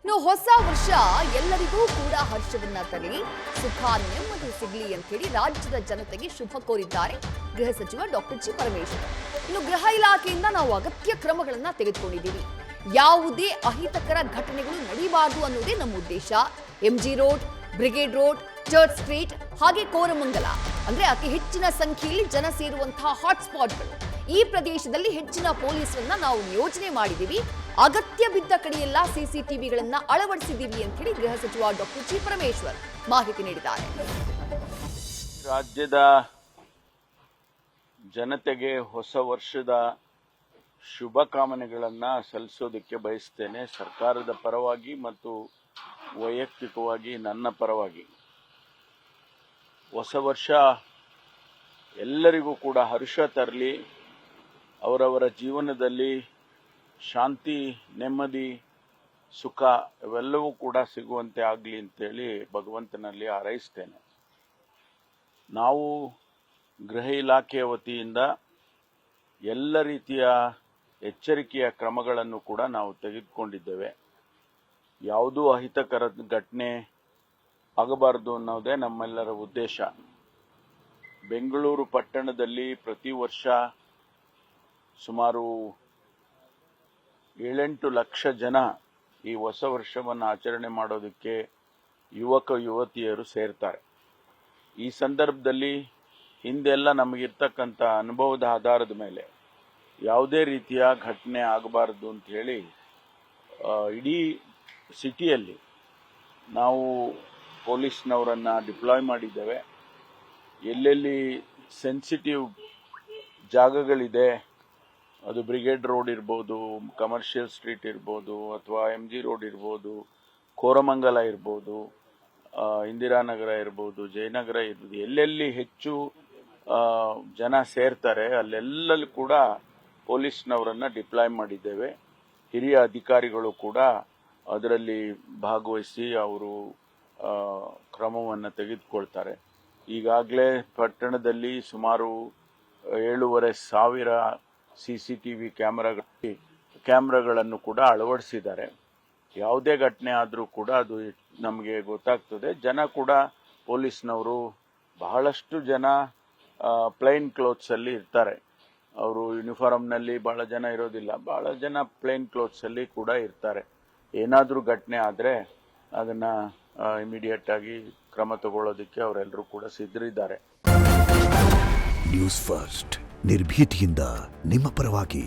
ಇನ್ನು ಹೊಸ ವರ್ಷ ಎಲ್ಲರಿಗೂ ಕೂಡ ಹರ್ಷವನ್ನ ತರಲಿ, ಸುಖ ನೆಮ್ಮದಿ ಸಿಗಲಿ ಅಂತ ಹೇಳಿ ರಾಜ್ಯದ ಜನತೆಗೆ ಶುಭ ಕೋರಿದ್ದಾರೆ ಗೃಹ ಸಚಿವ ಡಾಕ್ಟರ್ ಜಿ ಪರಮೇಶ್ವರ್. ಇನ್ನು ಗೃಹ ಇಲಾಖೆಯಿಂದ ನಾವು ಅಗತ್ಯ ಕ್ರಮಗಳನ್ನ ತೆಗೆದುಕೊಂಡಿದ್ದೀವಿ. ಯಾವುದೇ ಅಹಿತಕರ ಘಟನೆಗಳು ನಡೀಬಾರದು ಅನ್ನೋದೇ ನಮ್ಮ ಉದ್ದೇಶ. MG road, brigade road, church street ಹಾಗೆ ಕೋರಮಂಗಲ ಅಂದ್ರೆ ಅತಿ ಹೆಚ್ಚಿನ ಸಂಖ್ಯೆಯಲ್ಲಿ ಜನ ಸೇರುವಂತಹ ಹಾಟ್ಸ್ಪಾಟ್ಗಳು. ಈ ಪ್ರದೇಶದಲ್ಲಿ ಹೆಚ್ಚಿನ ಪೊಲೀಸರನ್ನ ನಾವು ನಿಯೋಜನೆ ಮಾಡಿದ್ದೀವಿ. ಅಗತ್ಯ ಬಿದ್ದ ಕಡೆಯೆಲ್ಲ ಸಿಸಿಟಿವಿಗಳನ್ನ ಅಳವಡಿಸಿದ್ದೀವಿ ಅಂತ ಹೇಳಿ ಗೃಹ ಸಚಿವ ಡಾಕ್ಟರ್ ಜಿ ಪರಮೇಶ್ವರ್ ಮಾಹಿತಿ ನೀಡಿದ್ದಾರೆ. ರಾಜ್ಯದ ಜನತೆಗೆ ಹೊಸ ವರ್ಷದ ಶುಭಕಾಮನೆಗಳನ್ನ ಸಲ್ಲಿಸೋದಕ್ಕೆ ಬಯಸ್ತೇನೆ. ಸರ್ಕಾರದ ಪರವಾಗಿ ಮತ್ತು ವೈಯಕ್ತಿಕವಾಗಿ ನನ್ನ ಪರವಾಗಿ ಹೊಸ ವರ್ಷ ಎಲ್ಲರಿಗೂ ಕೂಡ ಹರ್ಷ ತರಲಿ, ಅವರವರ ಜೀವನದಲ್ಲಿ ಶಾಂತಿ, ನೆಮ್ಮದಿ, ಸುಖ ಇವೆಲ್ಲವೂ ಕೂಡ ಸಿಗುವಂತೆ ಆಗಲಿ ಅಂತೇಳಿ ಭಗವಂತನಲ್ಲಿ ಹಾರೈಸ್ತೇನೆ. ನಾವು ಗೃಹ ಇಲಾಖೆಯ ವತಿಯಿಂದ ಎಲ್ಲ ರೀತಿಯ ಎಚ್ಚರಿಕೆಯ ಕ್ರಮಗಳನ್ನು ಕೂಡ ನಾವು ತೆಗೆದುಕೊಂಡಿದ್ದೇವೆ. ಯಾವುದೂ ಅಹಿತಕರ ಘಟನೆ ಆಗಬಾರದು ಅನ್ನೋದೇ ನಮ್ಮೆಲ್ಲರ ಉದ್ದೇಶ. ಬೆಂಗಳೂರು ಪಟ್ಟಣದಲ್ಲಿ ಪ್ರತಿ ವರ್ಷ ಸುಮಾರು 7-8 ಲಕ್ಷ ಜನ ಈ ಹೊಸ ವರ್ಷವನ್ನು ಆಚರಣೆ ಮಾಡೋದಕ್ಕೆ ಯುವಕ ಯುವತಿಯರು ಸೇರ್ತಾರೆ. ಈ ಸಂದರ್ಭದಲ್ಲಿ ಹಿಂದೆಲ್ಲ ನಮಗಿರ್ತಕ್ಕಂಥ ಅನುಭವದ ಆಧಾರದ ಮೇಲೆ ಯಾವುದೇ ರೀತಿಯ ಘಟನೆ ಆಗಬಾರದು ಅಂತ ಹೇಳಿ ಇಡೀ ಸಿಟಿಯಲ್ಲಿ ನಾವು ಪೊಲೀಸ್ನವರನ್ನು ಡಿಪ್ಲಾಯ್ ಮಾಡಿದ್ದೇವೆ. ಎಲ್ಲೆಲ್ಲಿ ಸೆನ್ಸಿಟಿವ್ ಜಾಗಗಳಿದೆ, ಅದು ಬ್ರಿಗೇಡ್ ರೋಡ್ ಇರ್ಬೋದು, ಕಮರ್ಷಿಯಲ್ ಸ್ಟ್ರೀಟ್ ಇರ್ಬೋದು, ಅಥವಾ MG ರೋಡ್ ಇರ್ಬೋದು, ಕೋರಮಂಗಲ ಇರ್ಬೋದು, ಇಂದಿರಾನಗರ ಇರ್ಬೋದು, ಜಯನಗರ ಇರ್ಬೋದು, ಎಲ್ಲೆಲ್ಲಿ ಹೆಚ್ಚು ಜನ ಸೇರ್ತಾರೆ ಅಲ್ಲೆಲ್ಲೂ ಕೂಡ ಪೊಲೀಸ್ನವರನ್ನು ಡಿಪ್ಲಾಯ್ ಮಾಡಿದ್ದೇವೆ. ಹಿರಿಯ ಅಧಿಕಾರಿಗಳು ಕೂಡ ಅದರಲ್ಲಿ ಭಾಗವಹಿಸಿ ಅವರು ಕ್ರಮವನ್ನು ತೆಗೆದುಕೊಳ್ತಾರೆ. ಈಗಾಗಲೇ ಪಟ್ಟಣದಲ್ಲಿ ಸುಮಾರು 7,500 CCTV ಕ್ಯಾಮ್ರಾಗಳನ್ನು ಕೂಡ ಅಳವಡಿಸಿದ್ದಾರೆ. ಯಾವುದೇ ಘಟನೆ ಆದರೂ ಕೂಡ ಅದು ನಮಗೆ ಗೊತ್ತಾಗ್ತದೆ. ಜನ ಕೂಡ ಪೊಲೀಸ್ನವರು ಬಹಳಷ್ಟು ಜನ ಪ್ಲೈನ್ ಕ್ಲೋತ್ಸಲ್ಲಿ ಇರ್ತಾರೆ. ಅವರು ಯೂನಿಫಾರ್ಮ್ನಲ್ಲಿ ಬಹಳ ಜನ ಇರೋದಿಲ್ಲ, ಬಹಳ ಜನ ಪ್ಲೈನ್ ಕ್ಲೋತ್ಸಲ್ಲಿ ಕೂಡ ಇರ್ತಾರೆ. ಏನಾದರೂ ಘಟನೆ ಆದರೆ ಅದನ್ನು ಇಮಿಡಿಯೇಟ್ ಆಗಿ ಕ್ರಮ ತಗೊಳ್ಳೋದಕ್ಕೆ ಅವರೆಲ್ಲರೂ ಕೂಡ ಸಿದ್ಧರಿದ್ದಾರೆ. ನ್ಯೂಸ್ ಫಸ್ಟ್ ನಿರ್ಭೀತಿಯಿಂದ ನಿಮ್ಮ ಪರವಾಗಿ.